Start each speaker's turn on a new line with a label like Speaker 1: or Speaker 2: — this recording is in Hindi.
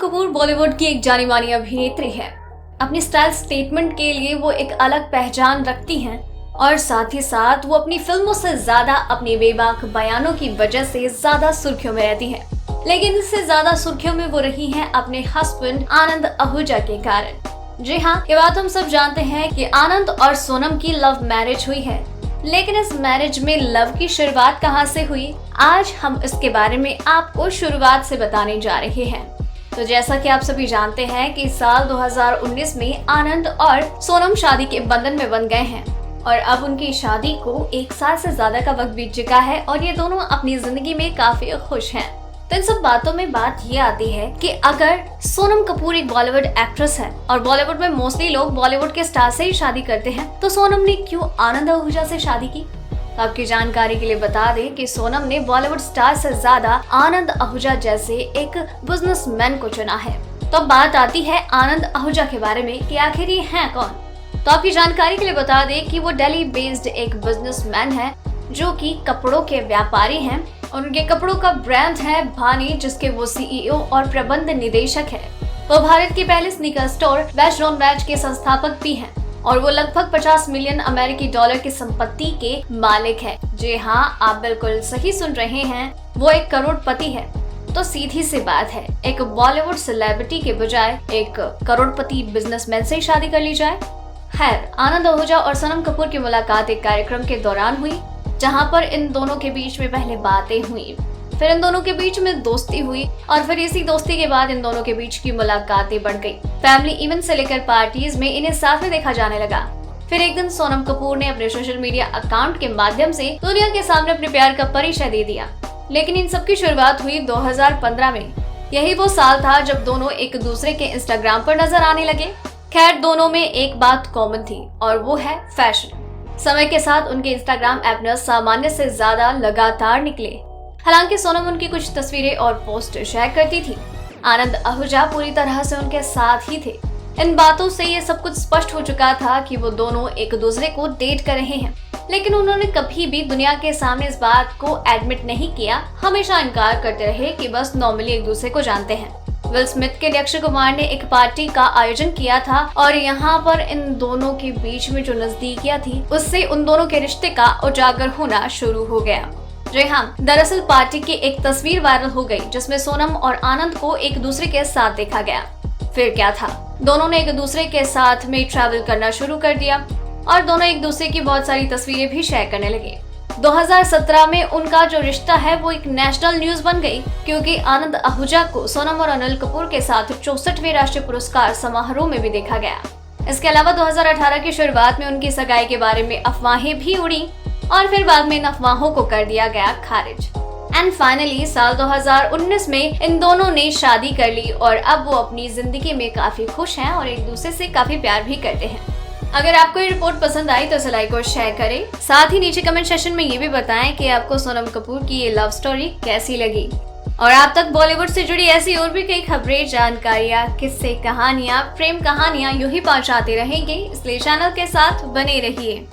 Speaker 1: कपूर बॉलीवुड की एक जानी मानी अभिनेत्री है। अपनी स्टाइल स्टेटमेंट के लिए वो एक अलग पहचान रखती हैं और साथ ही साथ वो अपनी फिल्मों से ज्यादा अपने बेबाक बयानों की वजह से ज्यादा सुर्खियों में रहती हैं। लेकिन इससे ज्यादा सुर्खियों में वो रही हैं अपने हस्बैंड आनंद आहूजा के कारण। जी हाँ, ये बात हम सब जानते हैं कि आनंद और सोनम की लव मैरिज हुई है। लेकिन इस मैरिज में लव की शुरुआत कहाँ से हुई, आज हम इसके बारे में आपको शुरुआत से बताने जा रहे हैं। तो जैसा कि आप सभी जानते हैं कि साल 2019 में आनंद और सोनम शादी के बंधन में बंध गए हैं और अब उनकी शादी को 1 साल से ज्यादा का वक्त बीत चुका है और ये दोनों अपनी जिंदगी में काफी खुश हैं। तो इन सब बातों में बात ये आती है कि अगर सोनम कपूर एक बॉलीवुड एक्ट्रेस है और बॉलीवुड में मोस्टली लोग बॉलीवुड के स्टार से ही शादी करते हैं, तो सोनम ने क्यों आनंद आहूजा से शादी की? तो आपकी जानकारी के लिए बता दें कि सोनम ने बॉलीवुड स्टार से ज्यादा आनंद आहूजा जैसे एक बिजनेसमैन को चुना है। तो अब बात आती है आनंद आहूजा के बारे में कि आखिर ये हैं कौन। तो आपकी जानकारी के लिए बता दें कि वो दिल्ली बेस्ड एक बिजनेसमैन है जो कि कपड़ों के व्यापारी हैं और उनके कपड़ों का ब्रांड है भानी, जिसके वो सीईओ और प्रबंध निदेशक है। वो भारत के पहले sneaker store veg non veg के संस्थापक भी हैं और वो लगभग 50 मिलियन अमेरिकी डॉलर की संपत्ति के मालिक है। जी हाँ, आप बिल्कुल सही सुन रहे हैं, वो एक करोड़पति है। तो सीधी सी बात है, एक बॉलीवुड सेलिब्रिटी के बजाय एक करोड़पति बिजनेसमैन से शादी कर ली जाए। खैर, आनंद आहूजा और सोनम कपूर की मुलाकात एक कार्यक्रम के दौरान हुई जहां पर इन दोनों के बीच में पहले बातें हुई, फिर इन दोनों के बीच में दोस्ती हुई और फिर इसी दोस्ती के बाद इन दोनों के बीच की मुलाकातें बढ़ गई। फैमिली इवेंट से लेकर पार्टीज में इन्हें साथ में देखा जाने लगा। फिर एक दिन सोनम कपूर ने अपने सोशल मीडिया अकाउंट के माध्यम से दुनिया के सामने अपने प्यार का परिचय दे दिया। लेकिन इन सब की शुरुआत हुई 2015 में। यही वो साल था जब दोनों एक दूसरे के इंस्टाग्राम पर नजर आने लगे। खैर, दोनों में एक बात कॉमन थी और वो है फैशन। समय के साथ उनके इंस्टाग्राम ऐप सामान्य से ज्यादा लगातार निकले। हालांकि सोनम उनकी कुछ तस्वीरें और पोस्ट शेयर करती थी, आनंद आहूजा पूरी तरह से उनके साथ ही थे। इन बातों से ये सब कुछ स्पष्ट हो चुका था कि वो दोनों एक दूसरे को डेट कर रहे हैं। लेकिन उन्होंने कभी भी दुनिया के सामने इस बात को एडमिट नहीं किया, हमेशा इनकार करते रहे कि बस नॉर्मली एक दूसरे को जानते हैं। विल स्मिथ के लिए अक्षय कुमार ने एक पार्टी का आयोजन किया था और यहाँ पर इन दोनों के बीच में जो नजदीकियां थी उससे उन दोनों के रिश्ते का उजागर होना शुरू हो गया। जी हाँ, दरअसल पार्टी की एक तस्वीर वायरल हो गई जिसमें सोनम और आनंद को एक दूसरे के साथ देखा गया। फिर क्या था, दोनों ने एक दूसरे के साथ में ट्रैवल करना शुरू कर दिया और दोनों एक दूसरे की बहुत सारी तस्वीरें भी शेयर करने लगे। 2017 में उनका जो रिश्ता है वो एक नेशनल न्यूज बन गई, क्योंकि आनंद आहूजा को सोनम और अनिल कपूर के साथ 64वें राष्ट्रीय पुरस्कार समारोह में भी देखा गया। इसके अलावा 2018 की शुरुआत में उनकी सगाई के बारे में अफवाहें भी उड़ी और फिर बाद में इन अफवाहों को कर दिया गया खारिज। एंड फाइनली साल 2019 में इन दोनों ने शादी कर ली और अब वो अपनी जिंदगी में काफी खुश हैं और एक दूसरे से काफी प्यार भी करते हैं। अगर आपको ये रिपोर्ट पसंद आई तो इसे लाइक और शेयर करें। साथ ही नीचे कमेंट सेक्शन में ये भी बताएं कि आपको सोनम कपूर की ये लव स्टोरी कैसी लगी। और आप तक बॉलीवुड से जुड़ी ऐसी और भी कई खबरें, जानकारियां, किस्से, कहानियां, प्रेम कहानियां यूं ही पहुंचाते रहेंगे, इसलिए चैनल के साथ बने रहिए।